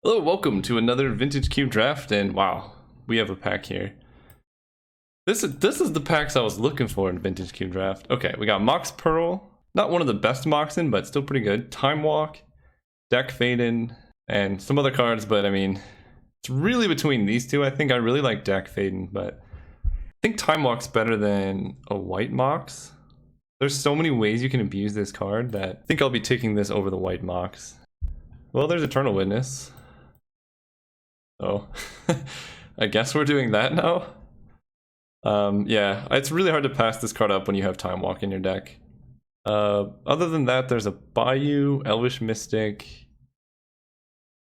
Hello, welcome to another Vintage Cube draft, and wow, we have a pack here. This is the packs I was looking for in Vintage Cube draft. Okay, we got Mox Pearl, not one of the best Moxen, but still pretty good. Time Walk, Deck Faden, and some other cards, but I mean, it's really between these two. I think I really like Deck Faden, but I think Time Walk's better than a white Mox. There's so many ways you can abuse this card that I think I'll be taking this over the white Mox. Well, there's Eternal Witness. Oh, I guess we're doing that now? Yeah, it's really hard to pass this card up when you have Time Walk in your deck. Other than that, there's a Bayou, Elvish Mystic.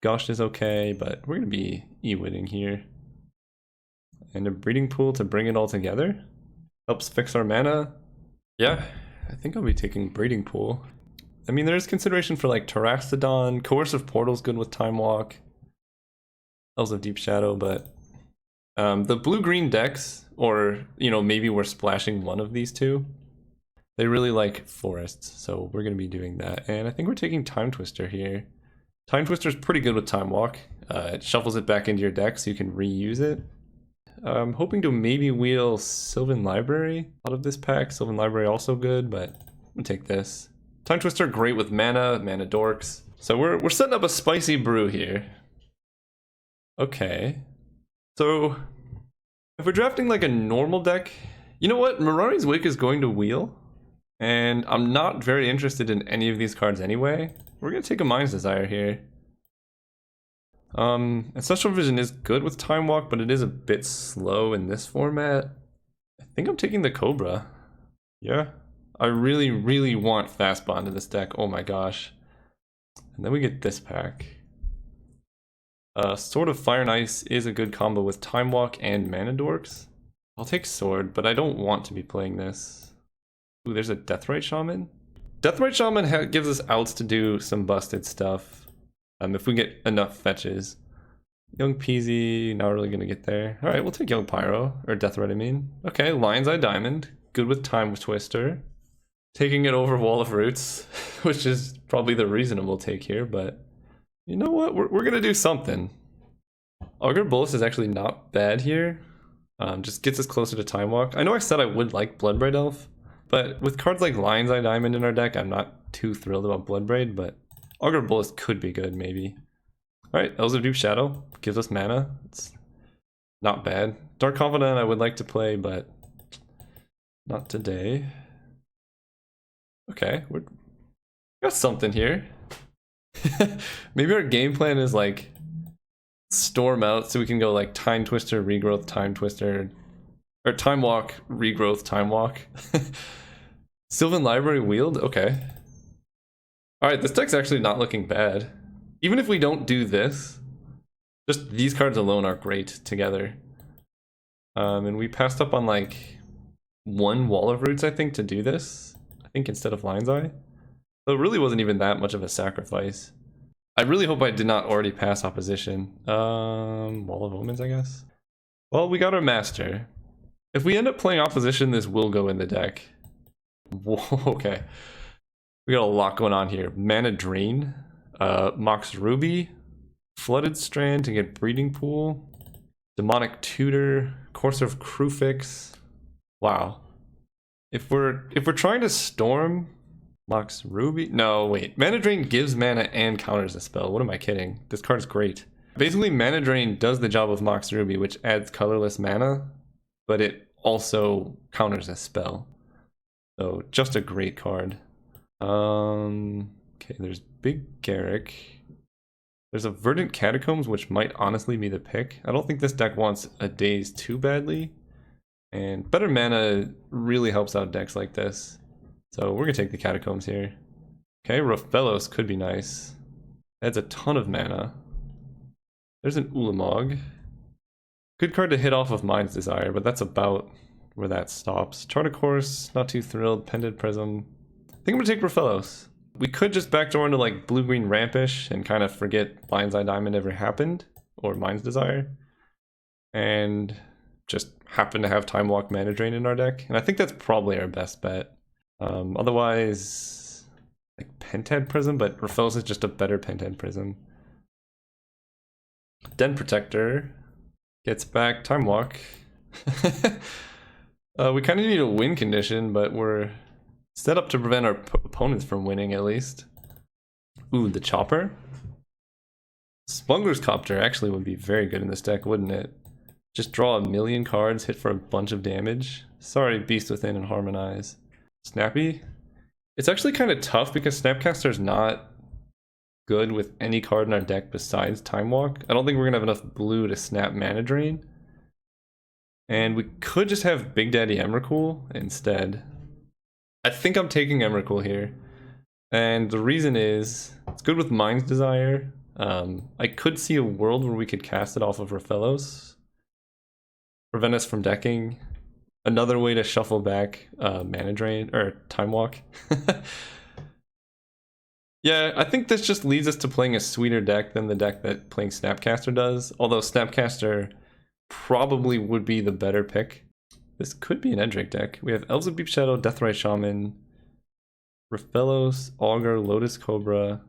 Gosh is okay, but we're going to be E-winning here. And a Breeding Pool to bring it all together. Helps fix our mana. Yeah, I think I'll be taking Breeding Pool. I mean, there's consideration for like Terastodon. Coercive Portal's good with Time Walk. Elves of Deep Shadow, but the blue-green decks, or, you know, maybe we're splashing one of these two, they really like forests, so we're going to be doing that. And I think we're taking Time Twister here. Time Twister is pretty good with Time Walk. It shuffles it back into your deck so you can reuse it. I'm hoping to maybe wheel Sylvan Library out of this pack. Sylvan Library also good, but I'm going to take this. Time Twister, great with mana dorks. So we're setting up a spicy brew here. Okay, so if we're drafting like a normal deck, you know what? Mirari's Wake is going to wheel, and I'm not very interested in any of these cards anyway. We're gonna take a Mind's Desire here. Ancestral Vision is good with Time Walk, but it is a bit slow in this format. I think I'm taking the Cobra. Yeah, I really want Fast Bond in this deck. Oh my gosh. And then we get this pack. Sword of Fire and Ice is a good combo with Time Walk and Mana Dorks. I'll take Sword, but I don't want to be playing this. Ooh, there's a Deathrite Shaman. Deathrite Shaman gives us outs to do some busted stuff. If we get enough fetches. Young Peasy, not really gonna get there. Alright, we'll take Young Pyro, or Deathrite I mean. Okay, Lion's Eye Diamond, good with Time Twister. Taking it over Wall of Roots, which is probably the reasonable take here, but you know what? We're gonna do something. Augur Bolus is actually not bad here. Just gets us closer to Time Walk. I know I said I would like Bloodbraid Elf, but with cards like Lion's Eye Diamond in our deck, I'm not too thrilled about Bloodbraid, but Augur Bolus could be good, maybe. Alright, Elves of Deep Shadow gives us mana. It's not bad. Dark Confidant I would like to play, but not today. Okay, we got something here. Maybe our game plan is like storm out so we can go like Time Twister, Regrowth, Time Twister, or Time Walk, Regrowth, Time Walk. Sylvan Library wheeled? Okay. Alright, this deck's actually not looking bad. Even if we don't do this, just these cards alone are great together. And we passed up on like one Wall of Roots, I think, to do this. I think instead of Lion's Eye. So it really wasn't even that much of a sacrifice. I really hope I did not already pass opposition. Wall of Omens, I guess. Well, we got our Master. If we end up playing opposition, this will go in the deck. Whoa, okay. We got a lot going on here. Mana Drain, Mox Ruby, Flooded Strand to get Breeding Pool, Demonic Tutor, Courser of Crufix. Wow. If we're trying to storm Mox Ruby? No, wait. Mana Drain gives mana and counters a spell. What am I kidding? This card's great. Basically, Mana Drain does the job of Mox Ruby, which adds colorless mana, but it also counters a spell. So, just a great card. Okay, there's Big Garrick. There's a Verdant Catacombs, which might honestly be the pick. I don't think this deck wants a Daze too badly. And better mana really helps out decks like this. So we're gonna take the Catacombs here. Okay, Rofellos could be nice. Adds a ton of mana. There's an Ulamog. Good card to hit off of Mind's Desire, but that's about where that stops. Chart a Course, not too thrilled. Pendant Prism. I think I'm gonna take Rofellos. We could just backdoor into like blue-green Rampish and kind of forget Lion's Eye Diamond ever happened, or Mind's Desire. And just happen to have Time Walk Mana Drain in our deck. And I think that's probably our best bet. Otherwise, like Pentad Prism, but Rofellos is just a better Pentad Prism. Den Protector gets back Time Walk. We kind of need a win condition, but we're set up to prevent our opponents from winning at least. Ooh, the Chopper. Smuggler's Copter actually would be very good in this deck, wouldn't it? Just draw a million cards, hit for a bunch of damage. Sorry, Beast Within and Harmonize. Snappy? It's actually kind of tough because Snapcaster's not good with any card in our deck besides Time Walk. I don't think we're gonna have enough blue to snap Mana Drain. And we could just have Big Daddy Emrakul instead. I think I'm taking Emrakul here. And the reason is, it's good with Mind's Desire. I could see a world where we could cast it off of Rafellos. Prevent us from decking. Another way to shuffle back Mana Drain, or Time Walk. Yeah, I think this just leads us to playing a sweeter deck than the deck that playing Snapcaster does. Although Snapcaster probably would be the better pick. This could be an Edric deck. We have Elves of Deep Shadow, Deathrite Shaman, Rafellos, Augur, Lotus Cobra.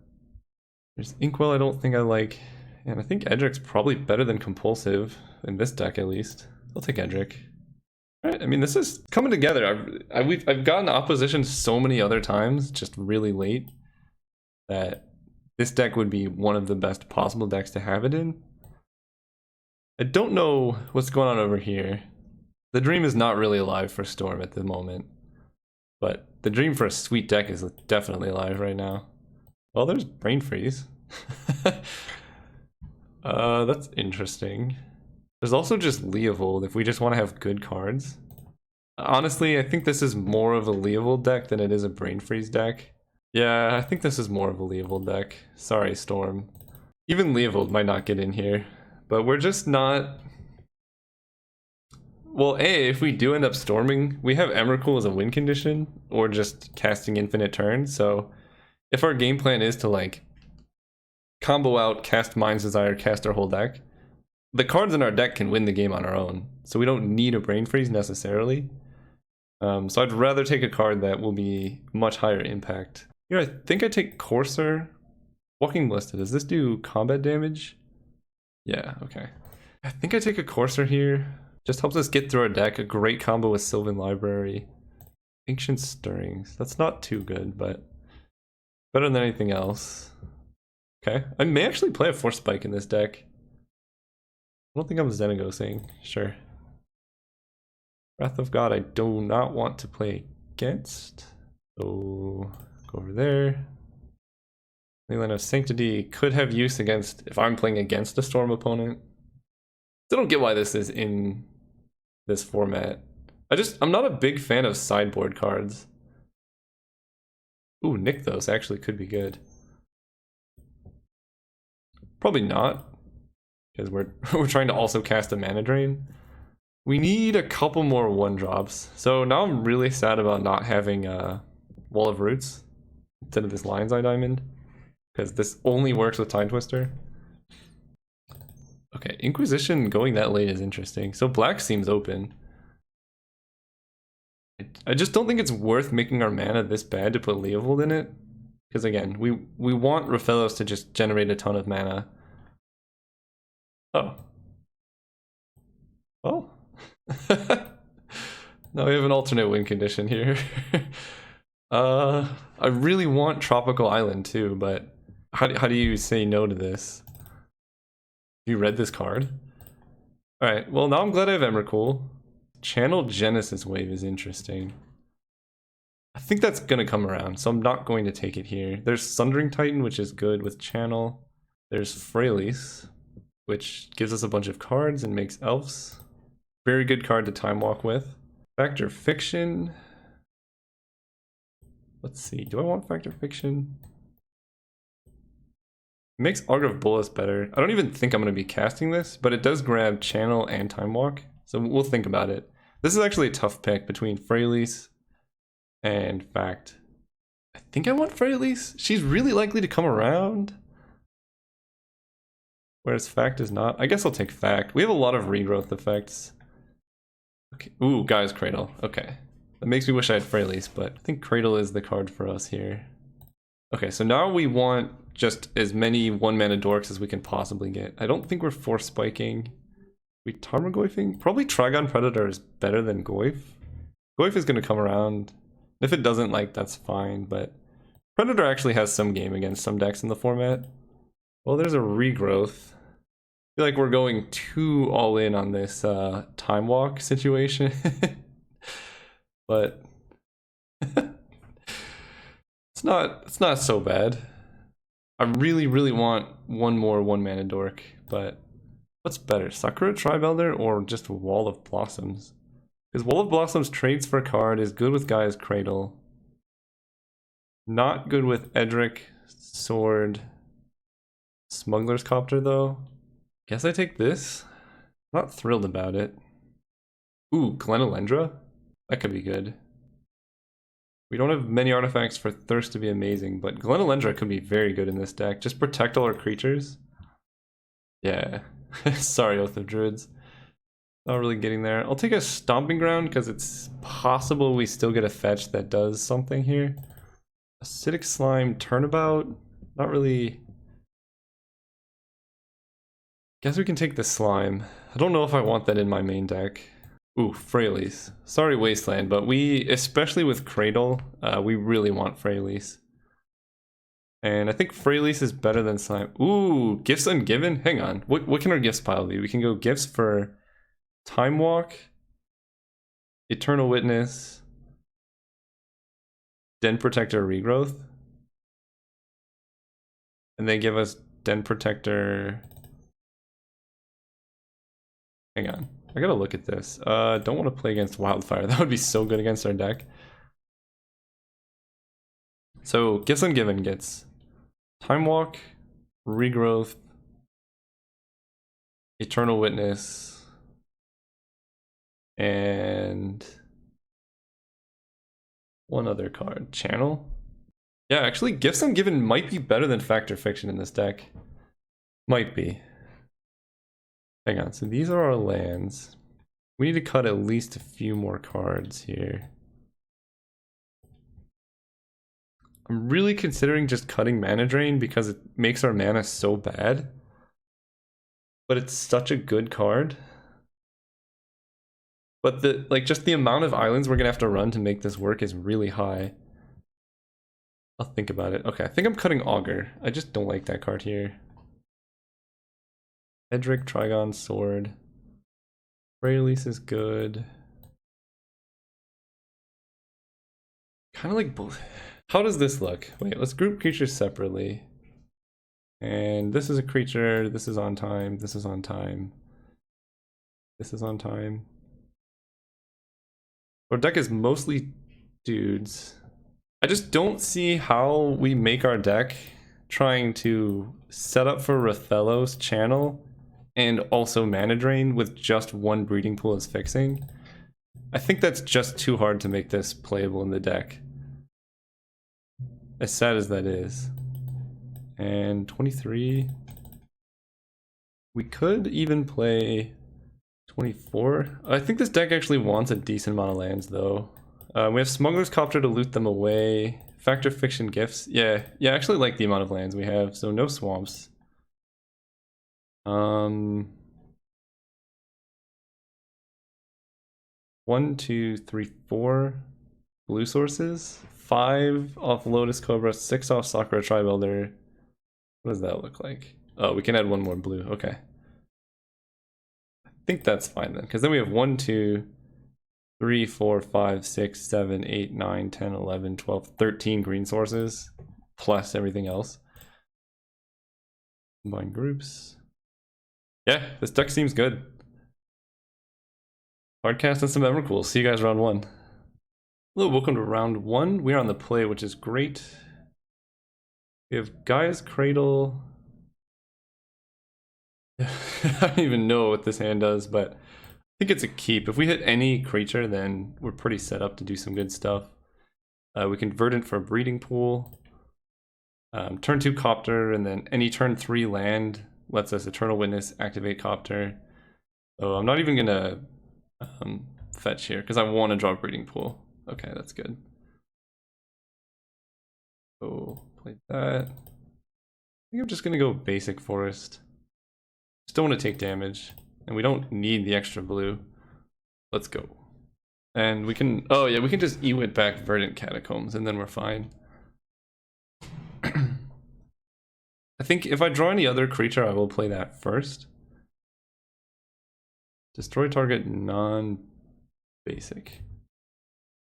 There's Inkwell I don't think I like. And I think Edric's probably better than Compulsive, in this deck at least. I'll take Edric. Alright, I mean this is coming together. I've gotten opposition so many other times, just really late, that this deck would be one of the best possible decks to have it in. I don't know what's going on over here. The dream is not really alive for Storm at the moment. But the dream for a sweet deck is definitely alive right now. Well, there's Brain Freeze. That's interesting. There's also just Leovold if we just want to have good cards. Honestly, I think this is more of a Leovold deck than it is a Brain Freeze deck. Yeah, I think this is more of a Leovold deck. Sorry, Storm. Even Leovold might not get in here. But we're just not... Well, A, if we do end up storming, we have Emrakul as a win condition, or just casting infinite turns, so... If our game plan is to, like, combo out, cast Mind's Desire, cast our whole deck, the cards in our deck can win the game on our own. So we don't need a Brain Freeze necessarily. So I'd rather take a card that will be much higher impact. Here, I think I take Courser. Walking Ballista, does this do combat damage? Yeah, okay. I think I take a Courser here. Just helps us get through our deck. A great combo with Sylvan Library. Ancient Stirrings. That's not too good, but better than anything else. Okay. I may actually play a Force Spike in this deck. I don't think I'm Xenagosing. Sure. Wrath of God I do not want to play against. So go over there. Leyline of Sanctity could have use against if I'm playing against a Storm opponent. I don't get why this is in this format. I'm not a big fan of sideboard cards. Ooh, Nykthos actually could be good. Probably not, because we're trying to also cast a Mana Drain. We need a couple more 1-drops. So now I'm really sad about not having Wall of Roots instead of this Lion's Eye Diamond, because this only works with Time Twister. Okay, Inquisition going that late is interesting. So black seems open. I just don't think it's worth making our mana this bad to put Leovold in it. Because again, we want Rafellos to just generate a ton of mana. Oh. Oh. Now we have an alternate win condition here. I really want Tropical Island too, but how do you say no to this? You read this card? Alright, well now I'm glad I have Emrakul. Channel Genesis Wave is interesting. I think that's gonna come around, so I'm not going to take it here. There's Sundering Titan, which is good with Channel. There's Freyalise, which gives us a bunch of cards and makes elves. Very good card to Time Walk with. Factor Fiction. Let's see, do I want Factor Fiction? It makes Augur of Bolas better. I don't even think I'm going to be casting this, but it does grab Channel and Time Walk, so we'll think about it. This is actually a tough pick between Freyalise and Fact. I think I want Freyalise. She's really likely to come around, whereas Fact is not. I guess I'll take Fact. We have a lot of regrowth effects. Okay. Ooh, Guy's Cradle. Okay. That makes me wish I had Freyalise, but I think Cradle is the card for us here. Okay, so now we want just as many 1-mana dorks as we can possibly get. I don't think we're force spiking. We Tarmogoyfing? Probably Trigon Predator is better than Goyf. Goyf is going to come around. If it doesn't, like, that's fine, but Predator actually has some game against some decks in the format. Well, there's a regrowth. I feel like we're going too all in on this time walk situation. But it's not so bad. I really want one more 1-mana dork, but what's better, Sakura Tribe Elder or just Wall of Blossoms? Because Wall of Blossoms trades for a card, is good with Gaia's Cradle. Not good with Edric, Sword, Smuggler's Copter though. Guess I take this. Not thrilled about it. Ooh, Glenalendra? That could be good. We don't have many artifacts for Thirst to be amazing, but Glenalendra could be very good in this deck. Just protect all our creatures. Yeah. Sorry, Oath of Druids. Not really getting there. I'll take a Stomping Ground because it's possible we still get a fetch that does something here. Acidic Slime, Turnabout. Not really. Guess we can take the Slime. I don't know if I want that in my main deck. Ooh, Freyalise. Sorry, Wasteland, but we, especially with Cradle, we really want Freyalise. And I think Freyalise is better than Slime. Ooh, Gifts Ungiven? Hang on. What can our gifts pile be? We can go gifts for Time Walk, Eternal Witness, Den Protector Regrowth. And they give us Den Protector. Hang on. I gotta look at this. Don't want to play against Wildfire. That would be so good against our deck. So, Gifts Ungiven gets Time Walk, Regrowth, Eternal Witness, and one other card. Channel? Yeah, actually, Gifts Ungiven might be better than Fact or Fiction in this deck. Might be. Hang on, so these are our lands. We need to cut at least a few more cards here. I'm really considering just cutting Mana Drain because it makes our mana so bad. But it's such a good card. But just the amount of islands we're gonna have to run to make this work is really high. I'll think about it. Okay, I think I'm cutting Augur. I just don't like that card here. Edric, Trigon, Sword. Freyalise is good. Kind of like both. How does this look? Wait, let's group creatures separately. And this is a creature, this is on time, this is on time. This is on time. Our deck is mostly dudes. I just don't see how we make our deck trying to set up for Rathello's channel and also Mana Drain with just one Breeding Pool as fixing. I think that's just too hard to make this playable in the deck. As sad as that is. And 23. We could even play 24. I think this deck actually wants a decent amount of lands though. We have Smuggler's Copter to loot them away. Factor Fiction Gifts. Yeah, I actually like the amount of lands we have, so no swamps. 1, 2, 3, 4 blue sources, 5 off Lotus Cobra, 6 off Sakura Tribe Elder. What does that look like? Oh, we can add one more blue. Okay. I think that's fine then, because then we have 1, 2, 3, 4, 5, 6, 7, 8, 9, 10, 11, 12, 13 green sources, plus everything else. Combine groups. Yeah, this deck seems good. Hardcast and some Evercool. See you guys round 1. Hello, welcome to round 1. We're on the play, which is great. We have Gaia's Cradle. I don't even know what this hand does, but I think it's a keep. If we hit any creature, then we're pretty set up to do some good stuff. We can Verdant for a Breeding Pool. Turn 2 Copter, and then any turn 3 land lets us Eternal Witness, activate Copter. So I'm not even gonna fetch here because I want to draw a Breeding Pool. Okay, that's good. So play that. think I'm just gonna go basic forest. Just don't want to take damage. And we don't need the extra blue. Let's go. And we can, oh yeah, we can just Ewit back Verdant Catacombs and then we're fine. I think if I draw any other creature, I will play that first. Destroy target non-basic.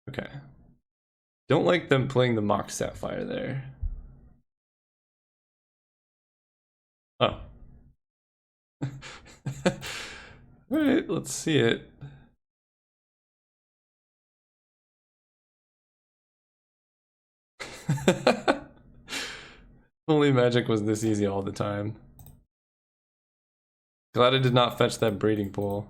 Okay. Don't like them playing the Mox Sapphire there. Oh. Alright, let's see it. Only Magic was this easy all the time. Glad I did not fetch that breeding pool.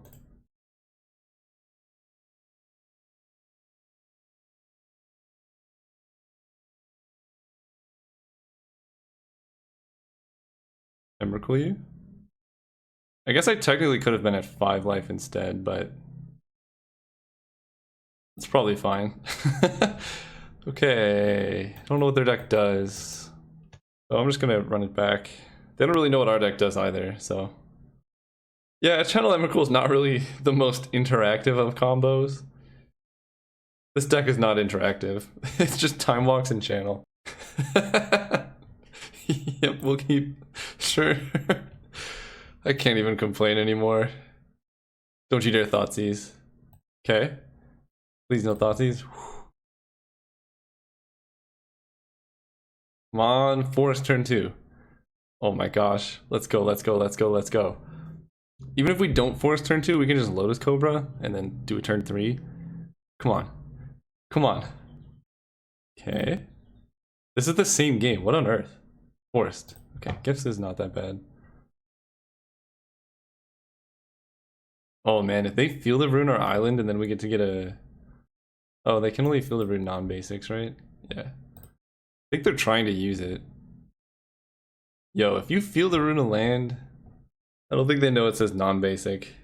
Emrakul you? I guess I technically could have been at 5 life instead, but it's probably fine. Okay, I don't know what their deck does. So I'm just gonna run it back. They don't really know what our deck does either, so. Yeah, Channel Emrakul is not really the most interactive of combos. This deck is not interactive. It's just Time Walks and Channel. Yep, we'll keep. Sure. I can't even complain anymore. Don't you dare Thoughtseize. Okay. Please no Thoughtseize. Come on, Forest turn 2. Oh my gosh. Let's go, let's go, let's go, let's go. Even if we don't Forest turn 2, we can just Lotus Cobra and then do a turn 3. Come on. Come on. Okay. This is the same game. What on earth? Forest. Okay, Gifts is not that bad. Oh man, if they Field of Rune or Island and then we get to get a... Oh, they can only Field of Rune non-basics, right? Yeah. I think they're trying to use it. Yo, if you Field of Rune a land... I don't think they know it says non-basic.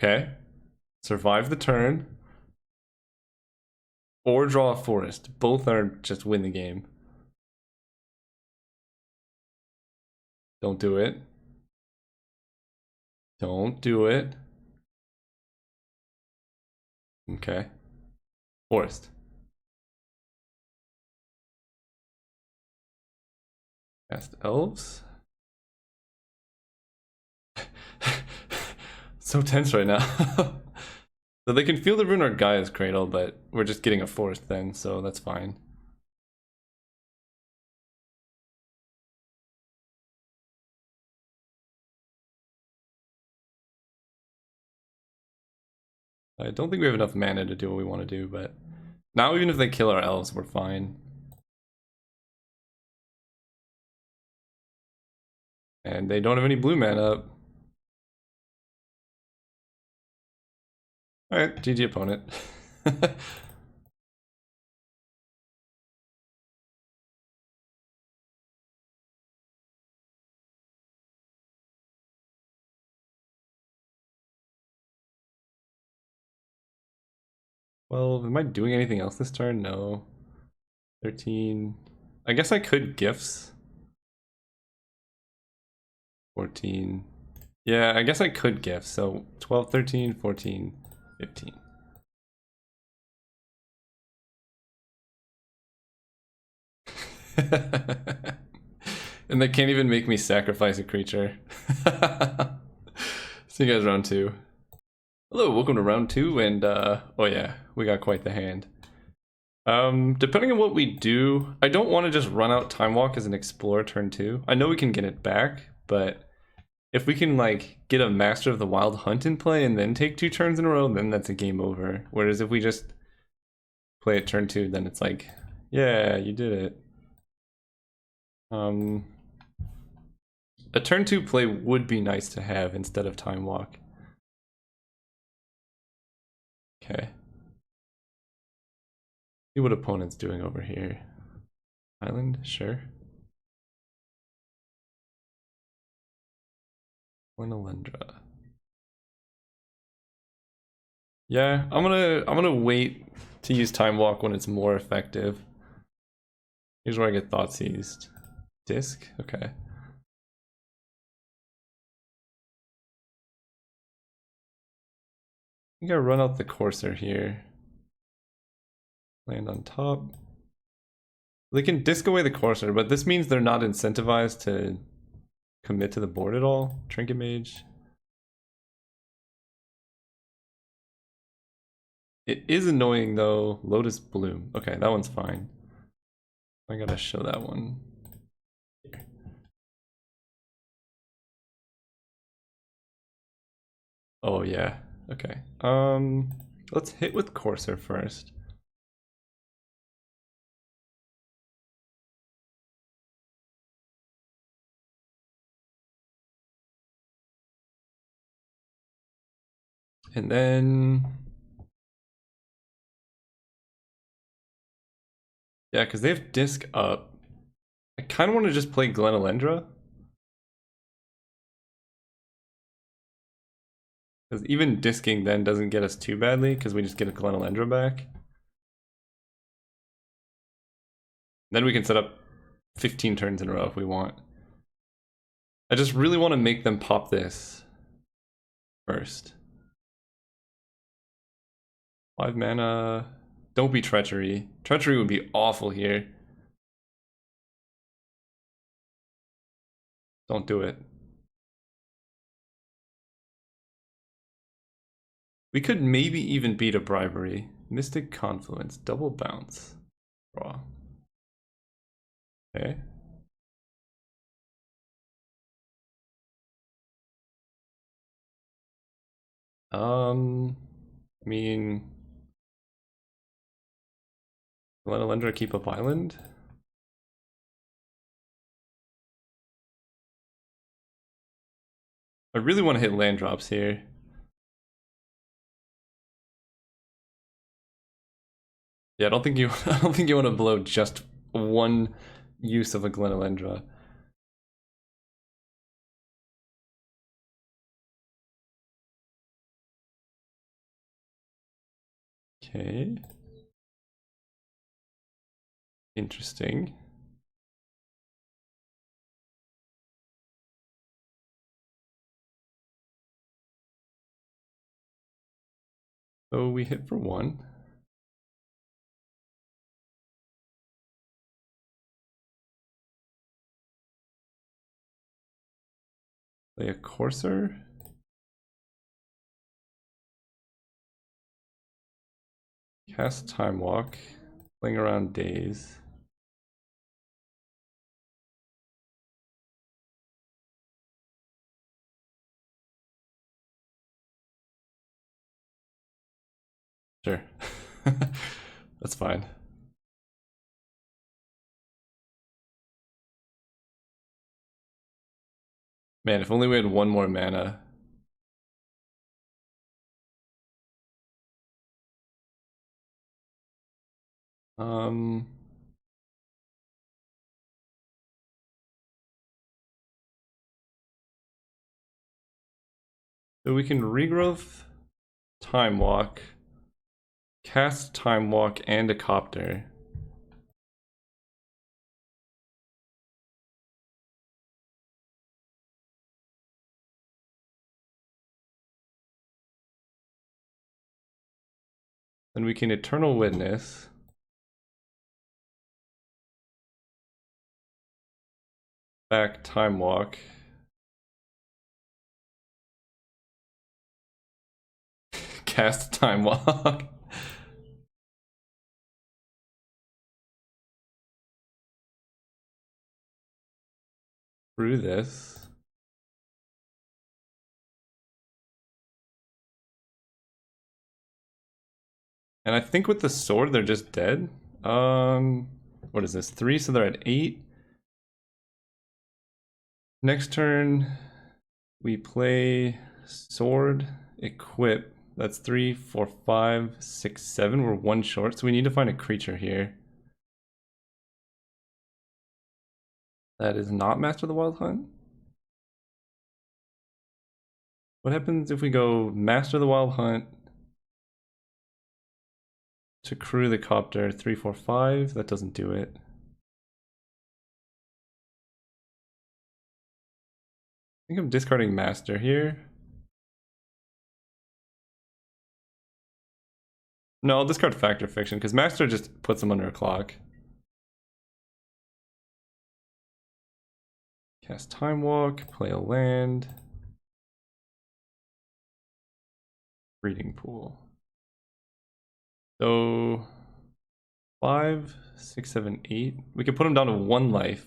Okay. Survive the turn. Or draw a forest. Both are just win the game. Don't do it. Don't do it. Okay. Forest. Cast elves. So tense right now. So they can feel the rune or Gaia's Cradle, but we're just getting a forest then, so that's fine. I don't think we have enough mana to do what we want to do, but now even if they kill our elves, we're fine. And they don't have any blue mana up. Alright, GG opponent. Well, am I doing anything else this turn? No. 13. I guess I could Gifts. 14. Yeah, I guess I could Gifts. So 12, 13, 14, 15. And they can't even make me sacrifice a creature. See you guys round 2. Hello, welcome to round 2, and oh yeah, we got quite the hand. Depending on what we do, I don't want to just run out Time Walk as an Explorer turn 2. I know we can get it back, but if we can like get a Master of the Wild Hunt in play and then take 2 turns in a row, then that's a game over. Whereas if we just play it turn 2, then it's like, yeah, you did it. A turn 2 play would be nice to have instead of Time Walk. Okay. See what opponent's doing over here. Island, sure. Cornalendra. Yeah, I'm gonna wait to use Time Walk when it's more effective. Here's where I get thought seized. Disc? Okay. I think I run out the Courser here. Land on top. They can disc away the Courser, but this means they're not incentivized to commit to the board at all. Trinket Mage. It is annoying though. Lotus Bloom. Okay, that one's fine. I gotta show that one. Here. Oh yeah. Okay. Let's hit with Courser first. And then yeah, because they have disc up. I kind of want to just play Glenelendra. Because even disking then doesn't get us too badly, because we just get a Glenelendra back. Then we can set up 15 turns in a row if we want. I just really want to make them pop this first. 5 mana. Don't be Treachery. Treachery would be awful here. Don't do it. We could maybe even beat a Bribery. Mystic Confluence. Double bounce. Draw. Okay. I mean, let Alendra keep up island? I really want to hit land drops here. Yeah, I don't think you I don't think you want to blow just one use of a Glenelendra. Okay. Interesting. So we hit for 1. Play a Courser. Cast Time Walk. Playing around days. Sure. That's fine. Man, if only we had 1 more mana. So we can regrowth Time Walk, cast Time Walk, and a Copter. Then we can Eternal Witness. Back Time Walk. Cast Time Walk. Through this. And I think with the sword, they're just dead. What is this? 3, so they're at 8. Next turn, we play sword, equip. That's 3, 4, 5, 6, 7. We're 1 short, so we need to find a creature here. That is not Master of the Wild Hunt. What happens if we go Master of the Wild Hunt, to crew the copter. 3, 4, 5. That doesn't do it. I think I'm discarding Master here. No, I'll discard Fact or Fiction because Master just puts them under a clock. Cast Time Walk, play a land. Breeding Pool. So 5, 6, 7, 8. We could put them down to 1 life.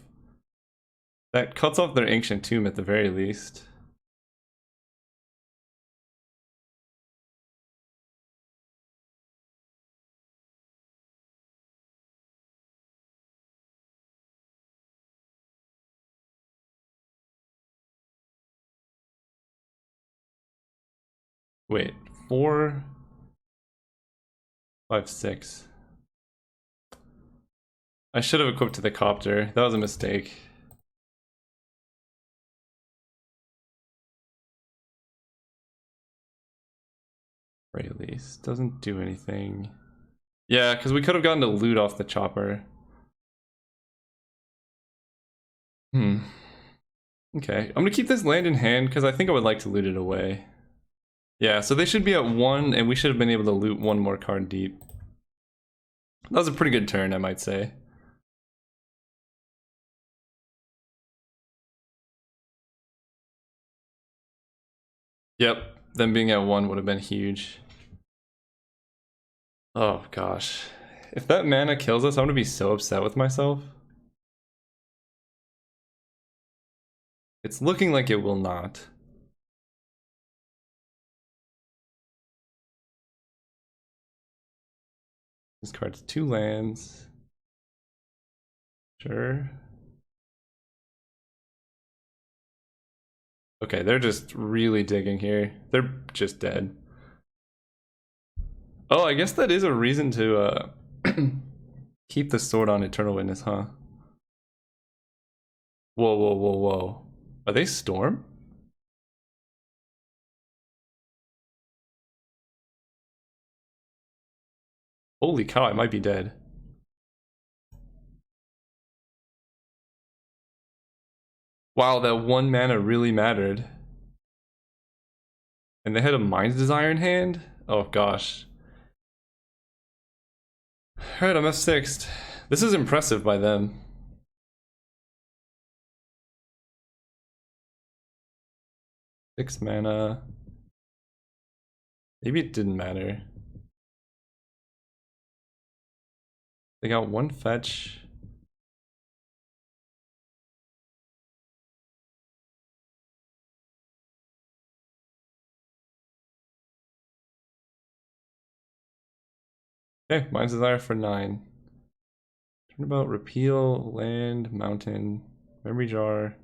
That cuts off their Ancient Tomb at the very least. Wait, 4, 5, 6. I should have equipped to the copter. That was a mistake. Release doesn't do anything. Yeah, because we could have gotten to loot off the chopper. Okay, I'm gonna keep this land in hand because I think I would like to loot it away. Yeah, so they should be at 1, and we should have been able to loot 1 more card deep. That was a pretty good turn, I might say. Yep, them being at 1 would have been huge. Oh gosh. If that mana kills us, I'm gonna be so upset with myself. It's looking like it will not. This card's 2 lands. Sure. Okay, they're just really digging here. They're just dead. Oh, I guess that is a reason to keep the sword on Eternal Witness, huh? Whoa, whoa, whoa, whoa. Are they Storm? Holy cow, I might be dead. Wow, that 1 mana really mattered. And they had a Mind's Desire in hand? Oh gosh. Alright, I'm F6'd. This is impressive by them. Six mana. Maybe it didn't matter. They got 1 fetch. Okay, Mind's Desire for 9. Turnabout, repeal, land, mountain, memory jar.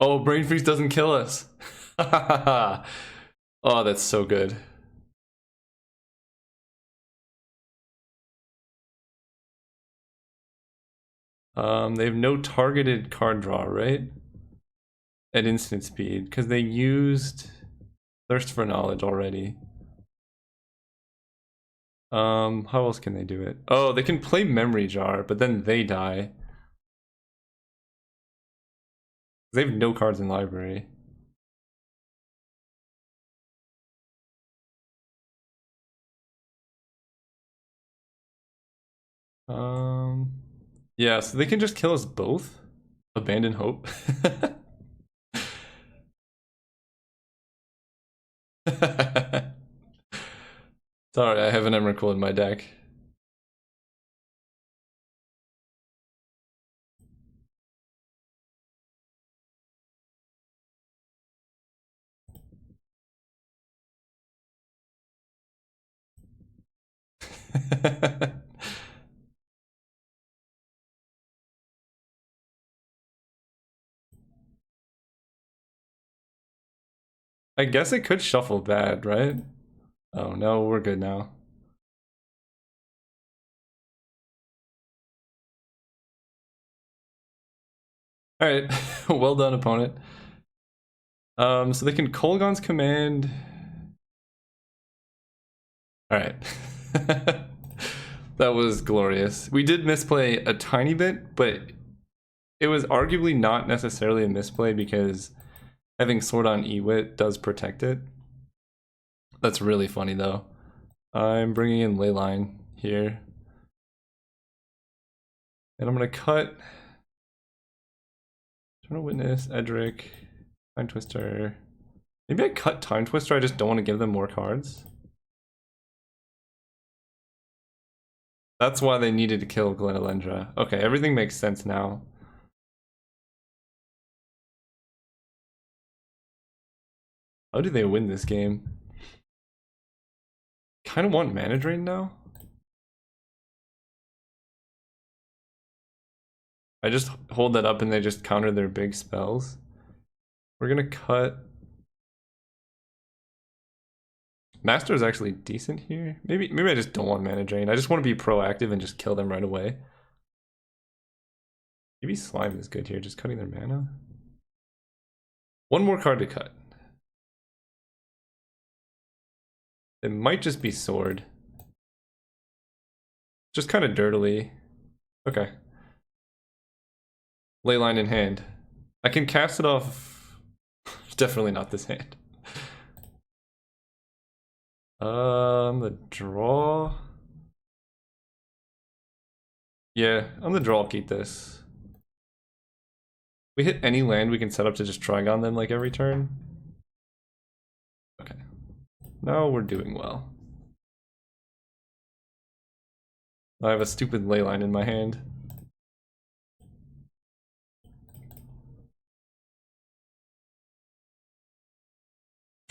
Oh, Brain Freeze doesn't kill us. Oh, that's so good. They have no targeted card draw, right? At instant speed, because they used Thirst for Knowledge already. How else can they do it? Oh, they can play Memory Jar, but then they die. They have no cards in library. Yeah, so they can just kill us both. Abandon hope. Sorry, I have an Emrakul in my deck. I guess it could shuffle bad, right? Oh no, we're good now. Alright, well done, opponent. So they can Kolaghan's Command. Alright. That was glorious. We did misplay a tiny bit, but it was arguably not necessarily a misplay because having Sword on Ewit does protect it. That's really funny though. I'm bringing in Leyline here. And I'm gonna cut Eternal Witness, Edric, Time Twister. Maybe I cut Time Twister, I just don't want to give them more cards. That's why they needed to kill Glenelendra. Okay, everything makes sense now. How do they win this game? Kind of want Mana Drain now. I just hold that up and they just counter their big spells. We're gonna cut. Master is actually decent here. Maybe I just don't want Mana Drain. I just want to be proactive and just kill them right away. Maybe Slime is good here, just cutting their mana. One more card to cut. It might just be Sword. Just kind of dirtily. Okay. Leyline in hand. I can cast it off. Definitely not this hand. On the draw. Yeah, on the draw, I'll keep this. We hit any land we can set up to just Trigon them like every turn. Okay. Now we're doing well. I have a stupid Leyline in my hand.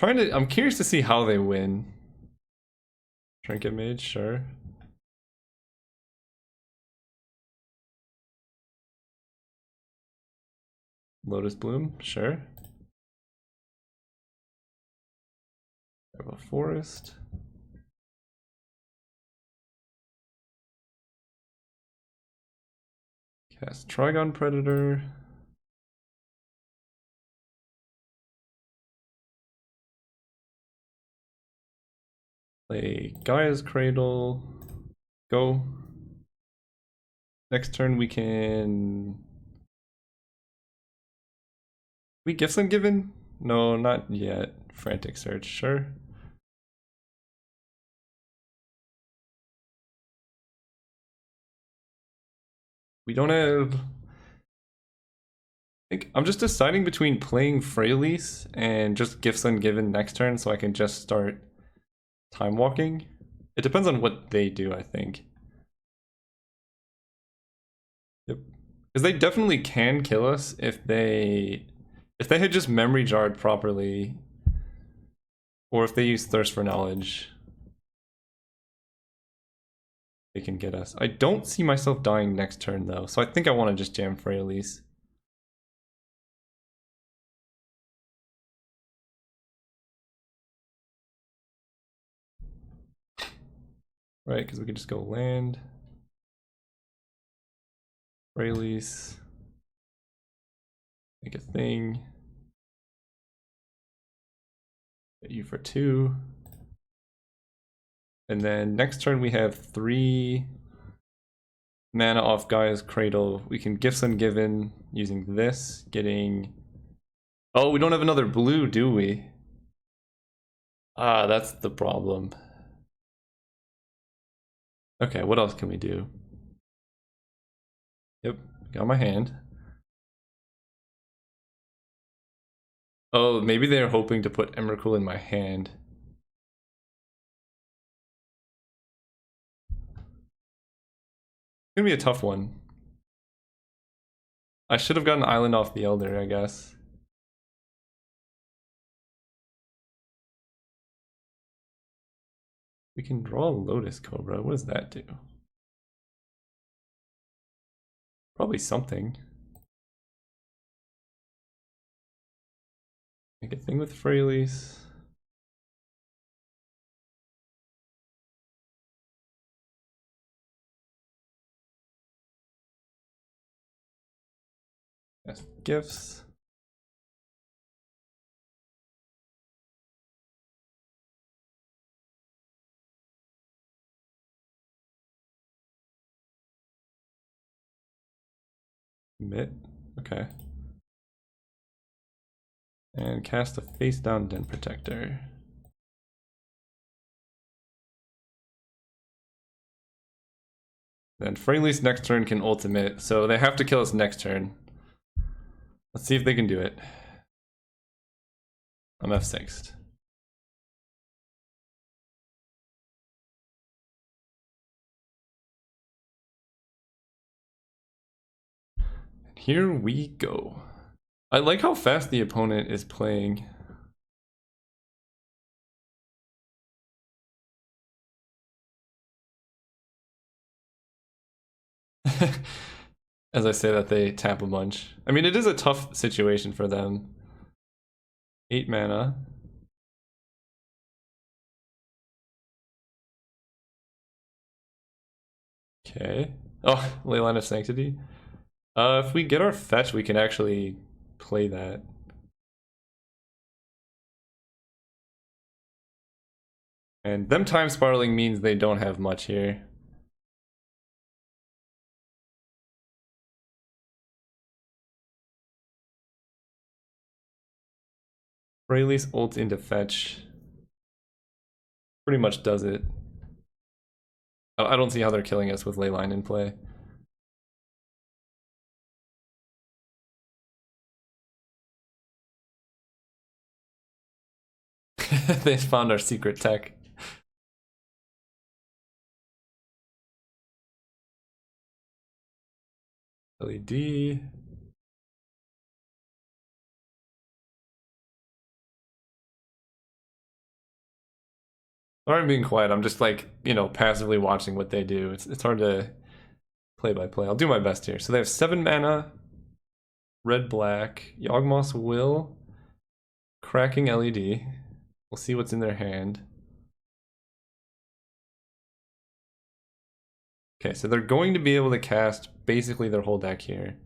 I'm curious to see how they win. Trinket Mage, sure. Lotus Bloom, sure. I have a Forest. Cast Trigon Predator. Play Gaia's Cradle. Go. Next turn we can... We Gifts Ungiven? No, not yet. Frantic Search, sure. We don't have... I'm just deciding between playing Freylease and just Gifts Ungiven next turn so I can just start Time Walking. It depends on what they do, I think. Yep. Because they definitely can kill us if they had just Memory Jarred properly, or if they use Thirst for Knowledge. They can get us. I don't see myself dying next turn though, so I think I want to just jam Freylease. Right, because we could just go land. Freylease. Make a thing. Get you for 2. And then next turn we have 3 mana off Gaia's Cradle. We can Gifts Ungiven using this, getting... Oh, we don't have another blue, do we? Ah, that's the problem. Okay, what else can we do? Yep, got my hand. Oh, maybe they're hoping to put Emrakul in my hand. It's gonna be a tough one. I should have gotten Island off the Elder, I guess. We can draw a Lotus Cobra. What does that do? Probably something. Make a thing with Freylease. Yes, gifts. Commit. Okay. And cast a face down Den Protector. Then Freylease next turn can ultimate, so they have to kill us next turn. Let's see if they can do it. I'm F6'd. Here we go. I like how fast the opponent is playing. As I say that, they tap a bunch. I mean, it is a tough situation for them. 8 mana. Okay. Oh, Leyline of Sanctity. If we get our fetch, we can actually play that. And them time spiraling means they don't have much here. Freylease ult into fetch. Pretty much does it. I don't see how they're killing us with Leyline in play. They found our secret tech. LED. Sorry I'm being quiet. I'm just like, you know, passively watching what they do. It's hard to play by play. I'll do my best here. So they have 7 mana. Red, black. Yawgmoth's Will. Cracking LED. We'll see what's in their hand. Okay, so they're going to be able to cast basically their whole deck here.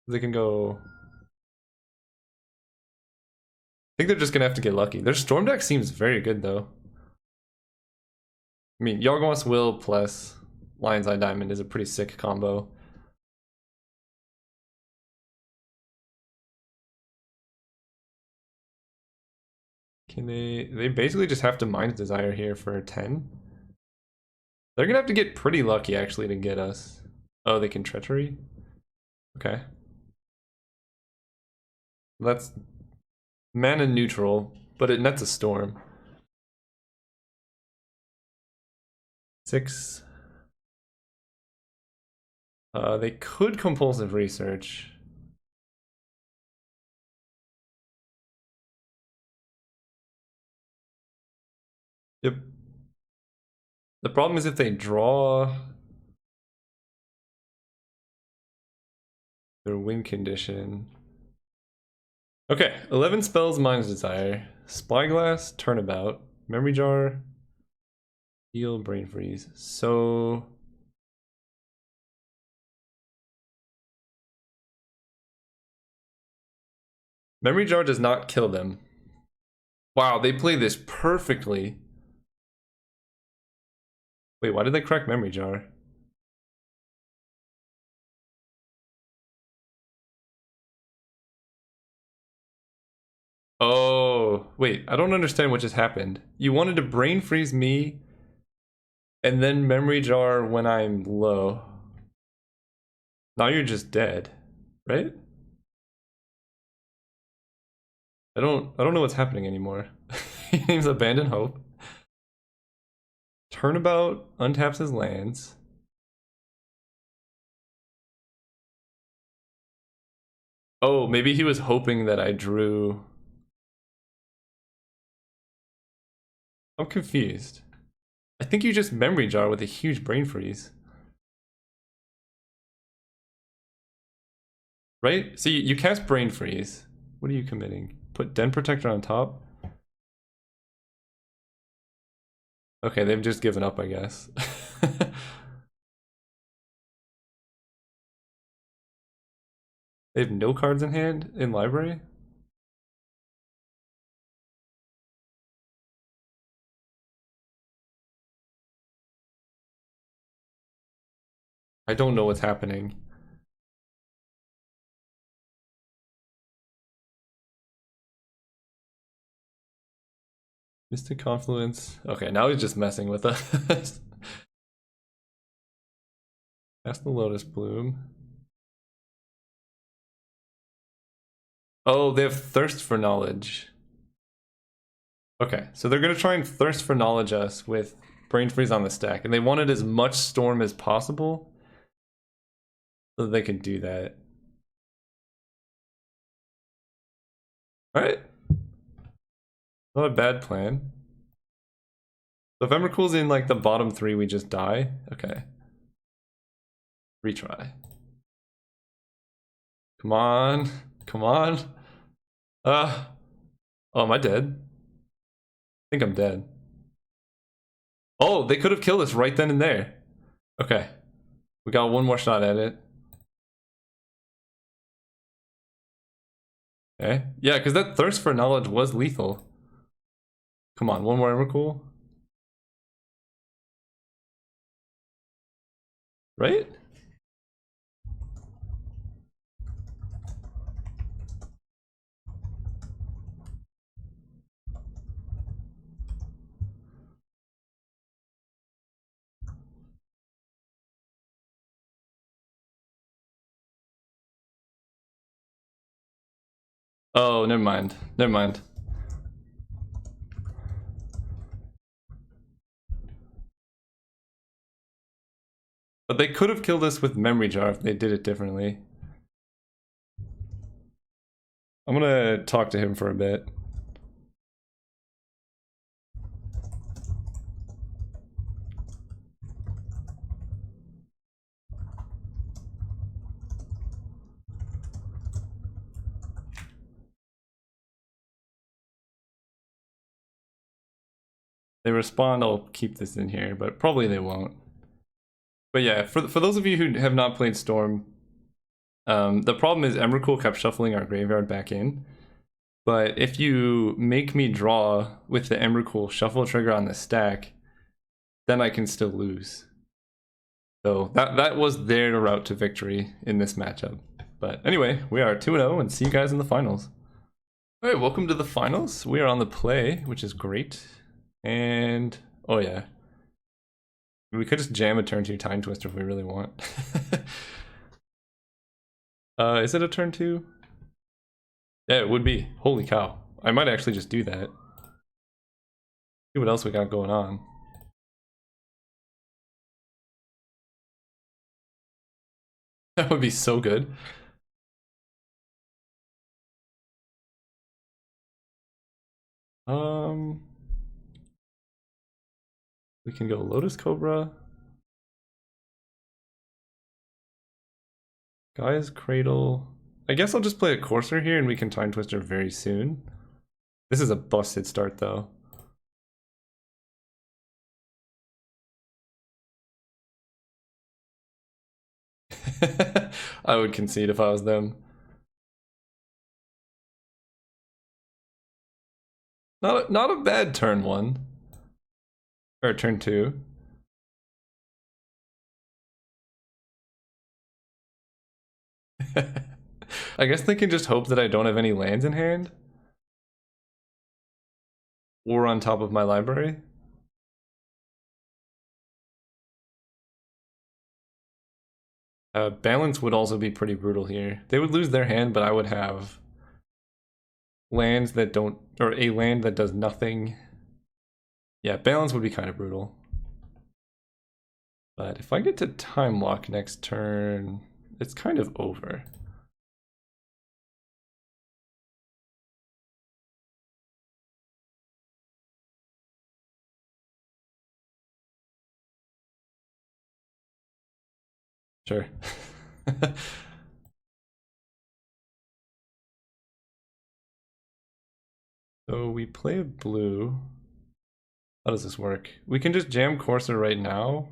They can go... I think they're just gonna have to get lucky. Their Storm deck seems very good though. I mean, Yawgmoth's Will plus Lion's Eye Diamond is a pretty sick combo. Can they basically just have to Mind's Desire here for 10? They're gonna have to get pretty lucky actually to get us. Oh, they can Treachery? Okay. That's mana neutral, but it nets a Storm. 6. They could Compulsive Research. Yep. The problem is if they draw their win condition. Okay, 11 spells, Mind's Desire, Spyglass, Turnabout, Memory Jar, Heal, Brain Freeze. So Memory Jar does not kill them. Wow, they play this perfectly. Wait, why did they crack Memory Jar? Oh, wait, I don't understand what just happened. You wanted to Brain Freeze me and then Memory Jar when I'm low. Now you're just dead, right? I don't know what's happening anymore. He names Abandon Hope. Turnabout untaps his lands. Oh, maybe he was hoping that I drew. I'm confused. I think you just Memory Jar with a huge Brain Freeze. Right? So you cast Brain Freeze. What are you committing? Put Den Protector on top? Okay, they've just given up, I guess. They have no cards in hand in library? I don't know what's happening. Mystic Confluence. Okay, now he's just messing with us. That's the Lotus Bloom. Oh, they have Thirst for Knowledge. Okay, so they're gonna try and Thirst for Knowledge us with Brain Freeze on the stack, and they wanted as much Storm as possible so that they can do that. Alright. Not a bad plan. So if Emrakul's in like the bottom 3, we just die? Okay. Retry. Come on. Come on. Oh, am I dead? I think I'm dead. Oh, they could have killed us right then and there. Okay. We got one more shot at it. Okay. Yeah, because that Thirst for Knowledge was lethal. Come on, one more Emrakul. Right? Oh, never mind. Never mind. But they could have killed us with Memory Jar if they did it differently. I'm gonna talk to him for a bit. They respond, I'll keep this in here, but probably they won't. But yeah, for those of you who have not played Storm, the problem is Emrakul kept shuffling our graveyard back in. But if you make me draw with the Emrakul shuffle trigger on the stack, then I can still lose. So that was their route to victory in this matchup. But anyway, we are 2-0 and see you guys in the finals. Alright, welcome to the finals. We are on the play, which is great. And, oh yeah. We could just jam a turn 2 Time Twister if we really want. Is it a turn 2? Yeah, it would be. Holy cow. I might actually just do that. See what else we got going on. That would be so good. We can go Lotus Cobra. Gaia's Cradle. I guess I'll just play a Courser here and we can Time Twister very soon. This is a busted start though. I would concede if I was them. Not a bad turn 1. Or turn 2. I guess they can just hope that I don't have any lands in hand. Or on top of my library. Balance would also be pretty brutal here. They would lose their hand, but I would have lands that don't, or a land that does nothing. Yeah, balance would be kind of brutal. But if I get to time lock next turn, it's kind of over. Sure. So we play a blue. How does this work? We can just jam Courser right now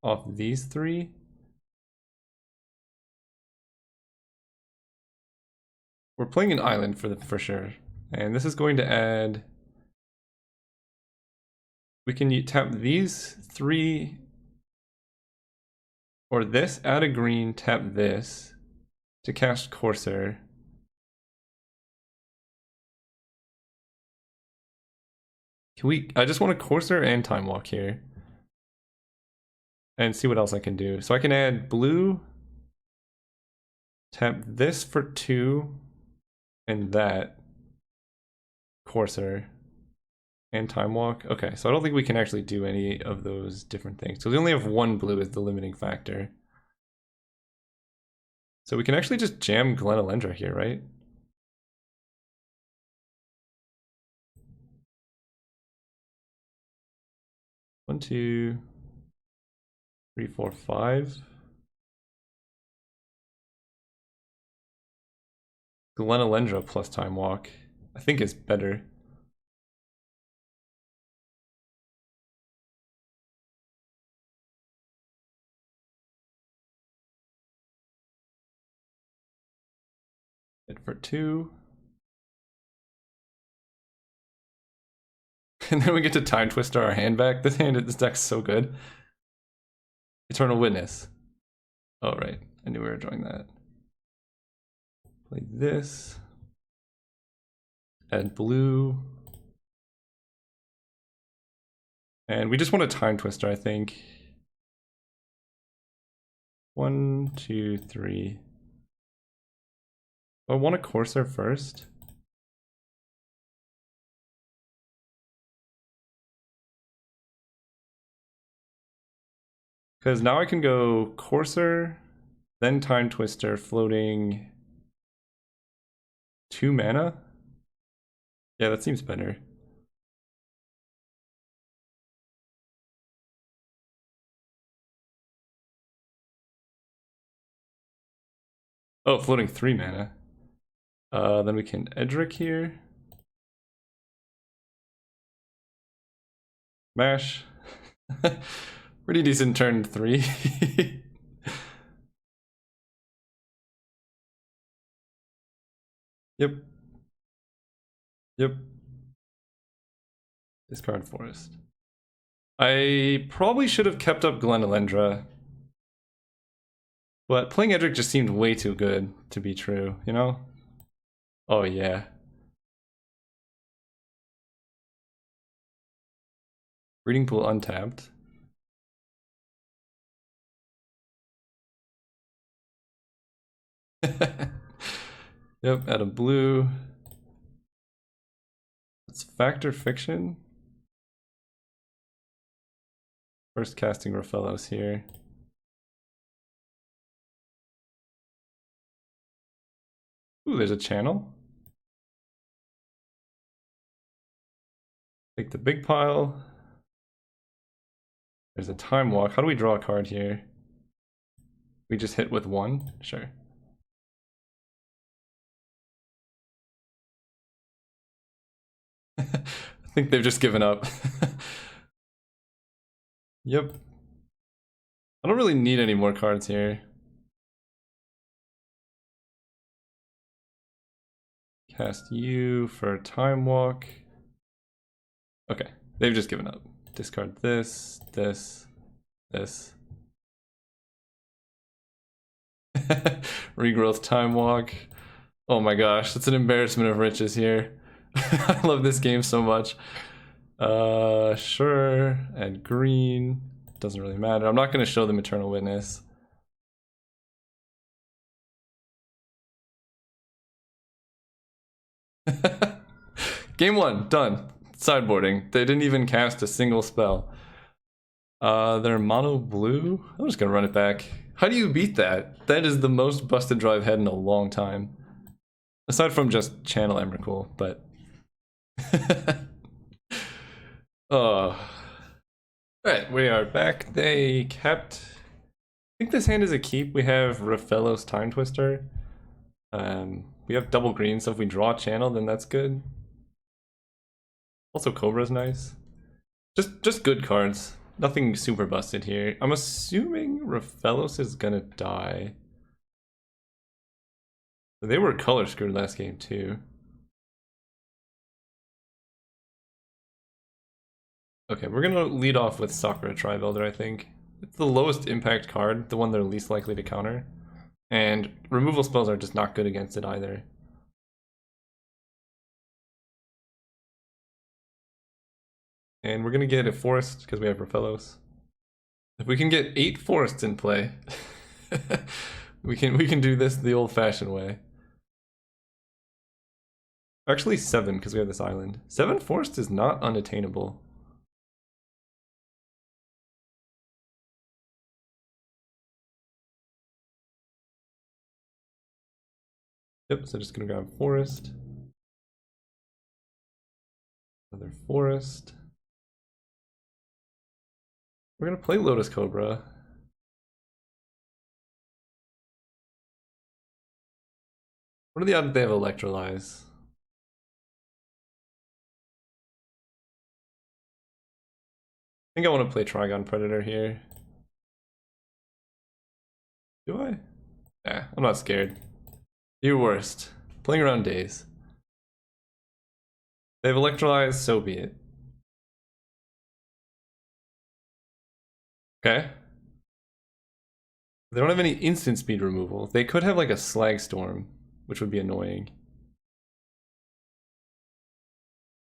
off these 3. We're playing an island for sure. And this is going to add... We can tap these 3 Or this, add a green, tap this to cast Courser. Can we, I just want a Courser and Time Walk here. And see what else I can do. So I can add blue, tap this for 2, and that. Courser. And Time Walk. Okay, so I don't think we can actually do any of those different things. So we only have one blue as the limiting factor. So we can actually just jam Glenalendra here, right? One, two, three, four, five. Glenalendra plus Time Walk, I think is better. Hit for 2. And then we get to Time Twister our hand back. This deck's so good. Eternal Witness. Oh, right. I knew we were drawing that. Play this. Add blue. And we just want a Time Twister, I think. 1, 2, 3. I want a Courser first. Because now I can go Courser, then Time Twister, floating 2 mana. Yeah, that seems better. Oh, floating 3 mana. Then we can Edric here. Mash. Pretty decent turn 3. Yep. Yep. Discard Forest. I probably should have kept up Glenalendra. But playing Edric just seemed way too good to be true, you know? Oh yeah. Breeding Pool untapped. Yep, add a blue. Let's factor Fiction. First casting Raphellos here. Ooh, there's a channel. Take the big pile. There's a Time Walk. How do we draw a card here? We just hit with 1? Sure. I think they've just given up. Yep. I don't really need any more cards here. Cast you for Time Walk. Okay, they've just given up. Discard this, this, this. Regrowth Time Walk. Oh my gosh, that's an embarrassment of riches here. I love this game so much. Sure, and green. Doesn't really matter. I'm not going to show them Eternal Witness. Game 1, done. Sideboarding. They didn't even cast a single spell. They're mono blue. I'm just gonna run it back. How do you beat that? That is the most busted draw I've had in a long time. Aside from just Channel Emrakul, but... Oh. Alright, we are back. They kept... I think this hand is a keep. We have Raphellos Time Twister. We have double green, so if we draw Channel, then that's good. Also, Cobra's nice. Just good cards. Nothing super busted here. I'm assuming Raphellos is gonna die. They were color screwed last game too. Okay, we're gonna lead off with Sakura Tribuilder, I think. It's the lowest impact card, the one they're least likely to counter. And removal spells are just not good against it either. And we're gonna get a forest because we have Raphellos. If we can get 8 forests in play, we can do this the old-fashioned way. Actually 7 because we have this island. 7 forests is not unattainable. Yep, so just gonna grab forest. Another forest. We're gonna play Lotus Cobra. What are the odds they have Electrolyze? I think I want to play Trigon Predator here. Do I? Yeah, I'm not scared. You're worst. Playing around days. They have Electrolyze, so be it. Okay. They don't have any instant speed removal. They could have like a Slag Storm, which would be annoying.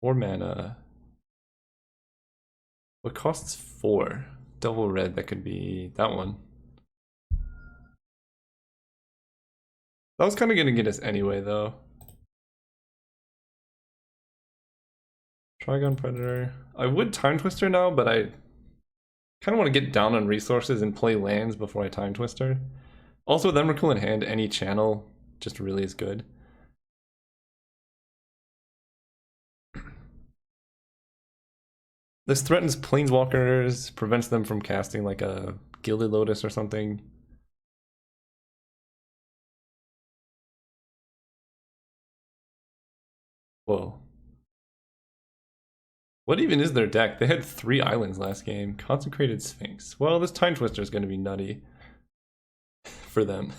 4 mana. What costs 4? Double red, that could be that one. That was kind of gonna get us anyway, though. Trigon Predator. I would Time Twister now, but I kind of want to get down on resources and play lands before I Time Twister. Also, with Emrakul in hand, any channel just really is good. This threatens Planeswalkers, prevents them from casting like a Gilded Lotus or something. Whoa. What even is their deck? They had 3 islands last game. Consecrated Sphinx. Well, this Time Twister is going to be nutty for them.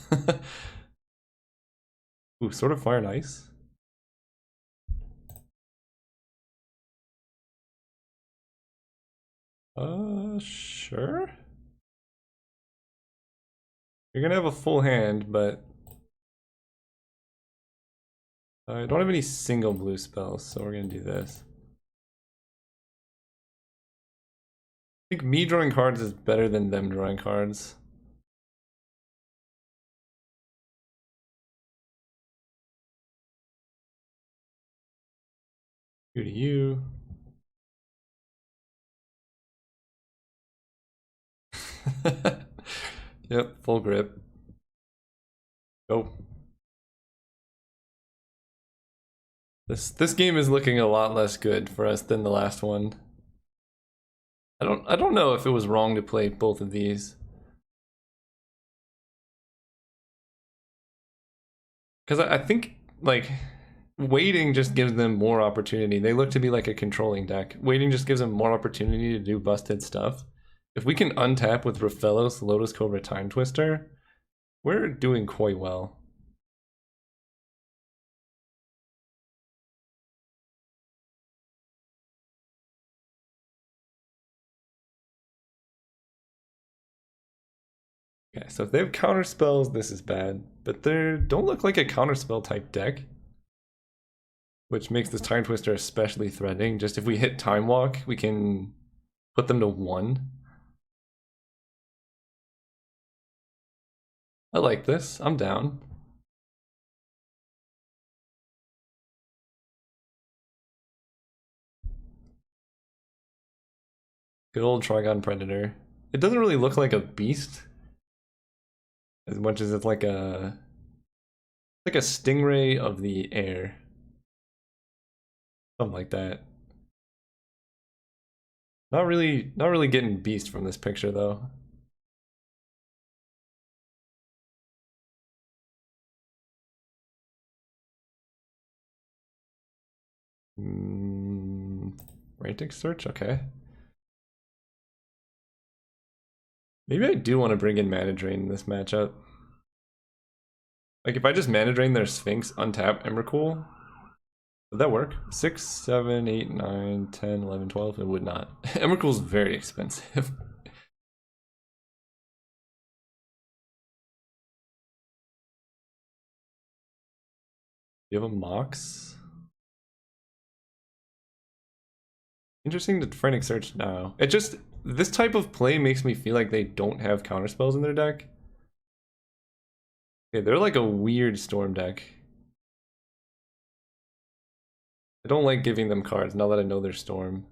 Ooh, Sword of Fire and Ice. Sure. You're gonna have a full hand, but I don't have any single blue spells, so we're gonna do this. I think me drawing cards is better than them drawing cards. You to you. Yep, full grip. Go. This game is looking a lot less good for us than the last one. I don't know if it was wrong to play both of these. Because I think like waiting just gives them more opportunity. They look to be like a controlling deck. Waiting just gives them more opportunity to do busted stuff. If we can untap with Raphellos, Lotus Cobra, Time Twister, we're doing quite well. Okay, so if they have counter spells, this is bad. But they don't look like a counterspell type deck, which makes this Time Twister especially threatening. Just if we hit Time Walk, we can put them to 1. I like this. I'm down. Good old Trigon Predator. It doesn't really look like a beast as much as it's like a stingray of the air. Something like that. Not really getting beast from this picture though. Frantic Search, okay. Maybe I do want to bring in Mana Drain in this matchup. Like if I just Mana Drain their Sphinx, untap Emrakul, would that work? 6, 7, 8, 9, 10, 11, 12? It would not. Emrakul's very expensive. You have a Mox? Interesting to Frantic Search now. It just, this type of play makes me feel like they don't have counterspells in their deck. Okay, they're like a weird Storm deck. I don't like giving them cards now that I know they're Storm.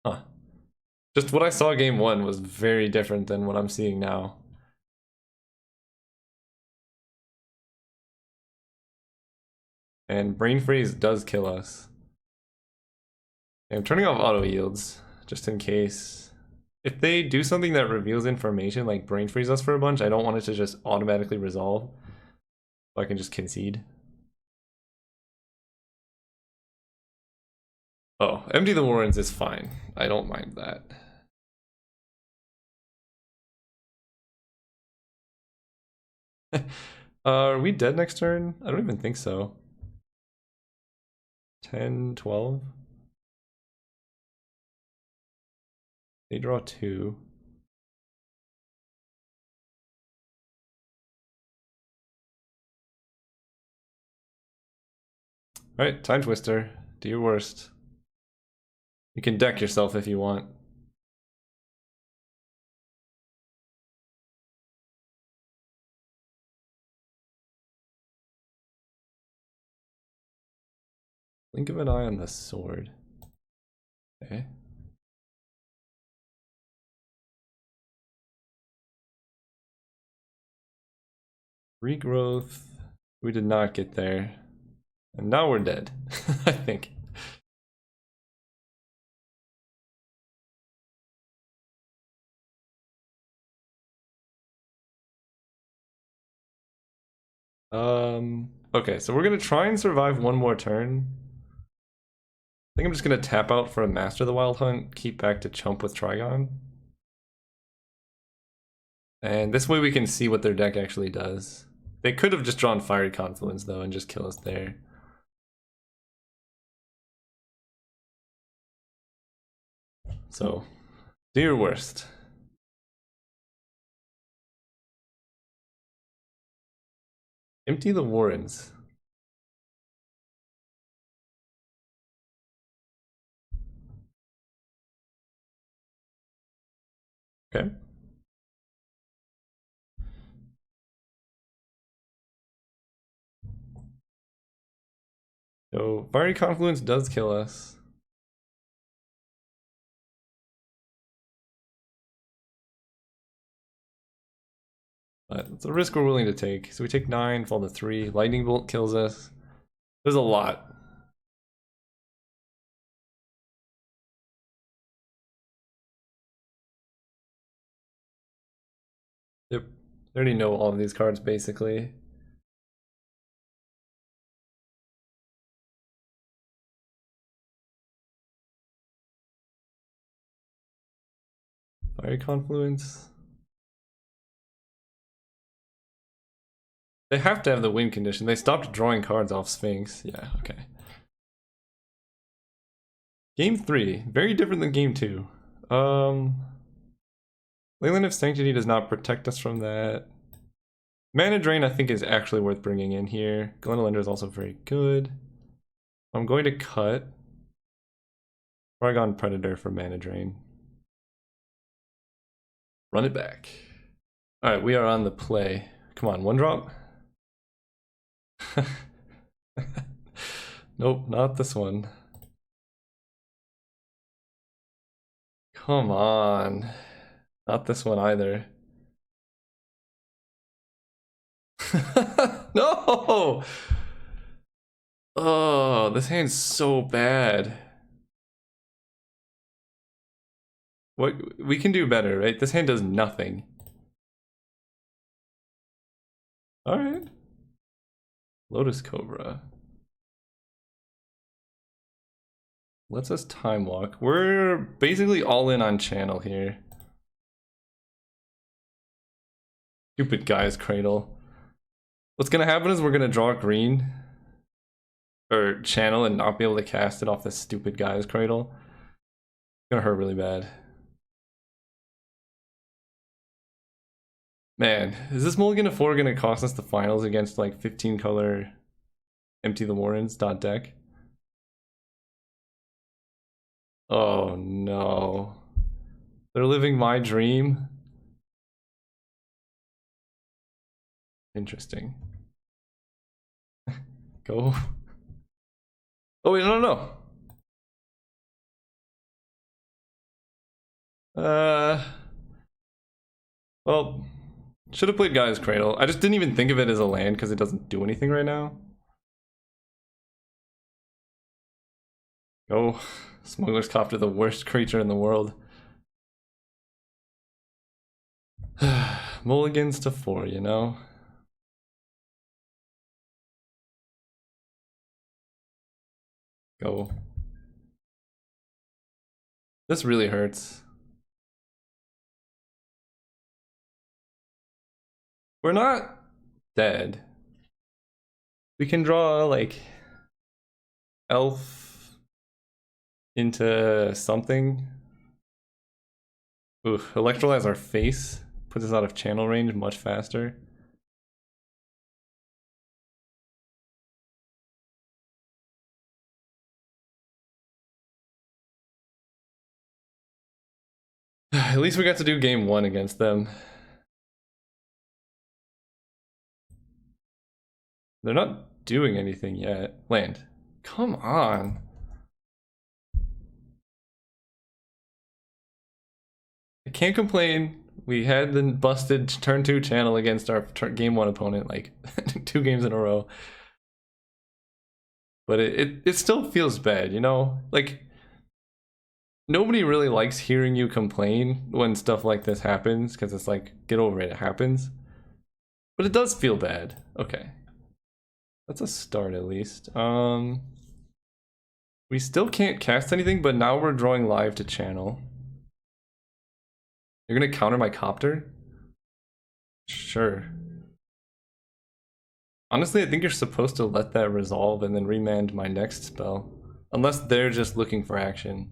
Huh. Just what I saw game 1 was very different than what I'm seeing now. And Brain Freeze does kill us. I'm turning off auto yields, just in case. If they do something that reveals information, like Brain Freeze us for a bunch, I don't want it to just automatically resolve. So I can just concede. Oh, empty the Warrens is fine. I don't mind that. Are we dead next turn? I don't even think so. 10, 12. They draw 2. Alright, Time Twister. Do your worst. You can deck yourself if you want. Blink of an eye on the sword. Okay. Regrowth. We did not get there. And now we're dead, I think. Okay, so we're gonna try and survive one more turn. I think I'm just gonna tap out for a Master of the Wild Hunt, keep back to chump with Trigon. And this way we can see what their deck actually does. They could have just drawn Fiery Confluence though and just kill us there. So, do your worst. Empty the Warrens. Okay. So, Fiery Confluence does kill us. But it's a risk we're willing to take. So we take 9, fall to 3. Lightning Bolt kills us. There's a lot. Yep. I already know all of these cards basically. Fiery Confluence. They have to have the win condition. They stopped drawing cards off Sphinx. Yeah, okay. Game 3. Very different than game 2. Leyland of Sanctity does not protect us from that. Mana Drain I think is actually worth bringing in here. Glenelender is also very good. I'm going to cut Paragon Predator for Mana Drain. Run it back. Alright, we are on the play. Come on, 1-drop? Nope, not this one. Come on. Not this one either. No! Oh, this hand's so bad. What we can do better, right? This hand does nothing. Alright. Lotus Cobra. Lets us time walk. We're basically all in on channel here. Stupid guy's cradle. What's gonna happen is we're gonna draw green or channel and not be able to cast it off this stupid guy's cradle. It's gonna hurt really bad. Man, is this mulligan to 4 gonna cost us the finals against like 15 color Empty the Warrens dot deck? Oh no. They're living my dream. Interesting. Go. Oh wait, no. Well, should have played Guy's Cradle. I just didn't even think of it as a land because it doesn't do anything right now. Go. Smuggler's Copter, the worst creature in the world. Mulligans to 4, you know? Go. This really hurts. We're not dead. We can draw like elf into something. Ooh, electrolyze our face. Puts us out of channel range much faster. At least we got to do game 1 against them. They're not doing anything yet. Land. Come on. I can't complain. We had the busted turn 2 channel against our game 1 opponent like 2 games in a row. But it still feels bad, you know? Like, nobody really likes hearing you complain when stuff like this happens, because it's like, get over it, it happens. But it does feel bad. Okay. That's a start at least. We still can't cast anything, but now we're drawing live to channel. You're gonna counter my copter? Sure. Honestly, I think you're supposed to let that resolve and then remand my next spell. Unless they're just looking for action.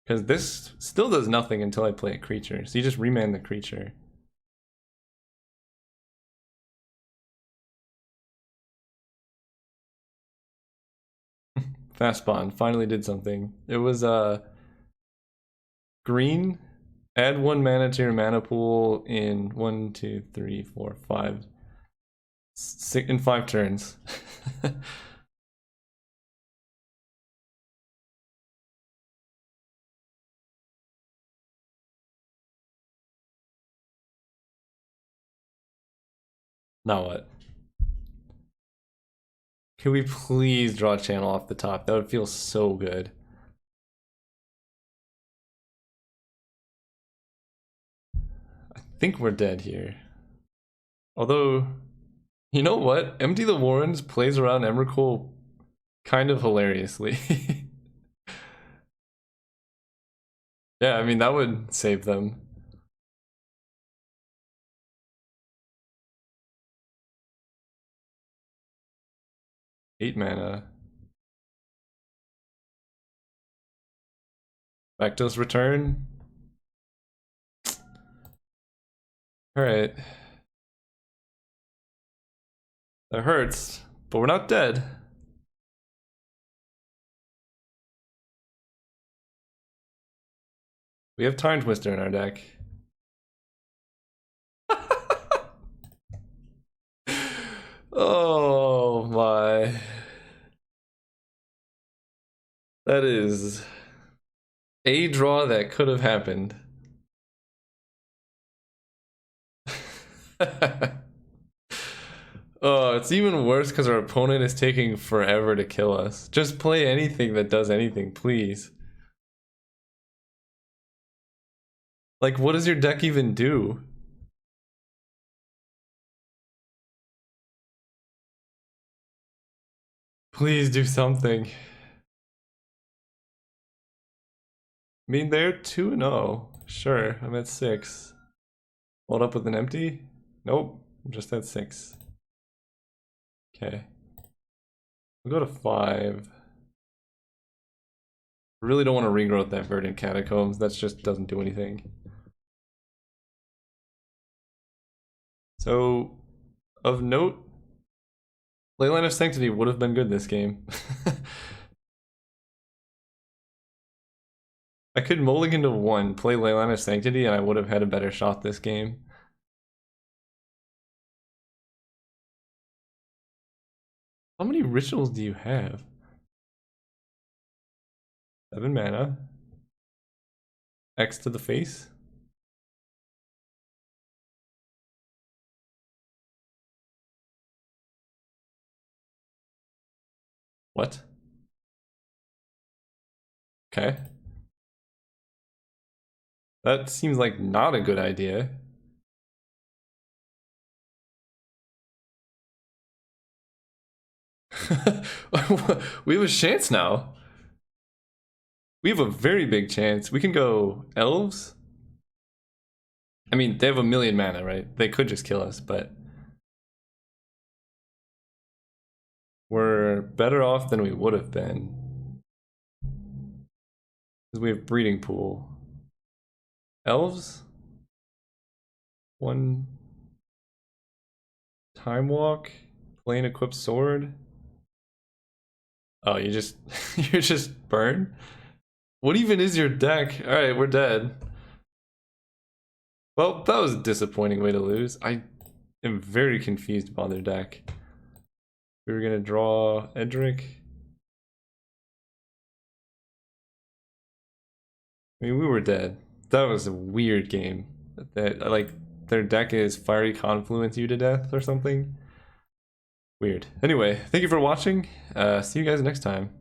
Because this still does nothing until I play a creature. So you just remand the creature. Fast Bond finally did something. It was green. Add 1 mana to your mana pool in 1, 2, 3, 4, 5, 6 in 5 turns. Now what? Can we please draw a channel off the top? That would feel so good. I think we're dead here. Although, you know what? Empty the Warrens plays around Emrakul kind of hilariously. Yeah, I mean, that would save them. Eight mana. Vaktos return. Alright. That hurts, but we're not dead. We have Time Twister in our deck. Oh my. That is a draw that could have happened. Oh, it's even worse because our opponent is taking forever to kill us. Just play anything that does anything, please. Like, what does your deck even do? Please do something. I mean, they're 2-0. Sure, I'm at 6. Hold up with an empty? Nope, I'm just at 6. Okay. We'll go to 5. Really don't want to regrowth that Verdant Catacombs. That just doesn't do anything. So, of note, Leyline of Sanctity would have been good this game. I could mulligan to 1, play Leyline of Sanctity, and I would have had a better shot this game. How many rituals do you have? 7 mana. X to the face. What? Okay. That seems like not a good idea. We have a chance now. We have a very big chance. We can go elves. I mean, they have 1,000,000 mana, right? They could just kill us, but we're better off than we would have been. Because we have breeding pool. Elves? 1 time walk. Plain equipped sword. Oh, you just you just burn? What even is your deck? Alright, we're dead. Well, that was a disappointing way to lose. I am very confused about their deck. We were gonna draw Edric. I mean, we were dead. That was a weird game. That like their deck is Fiery Confluence you to death or something. Weird. Anyway, thank you for watching. See you guys next time.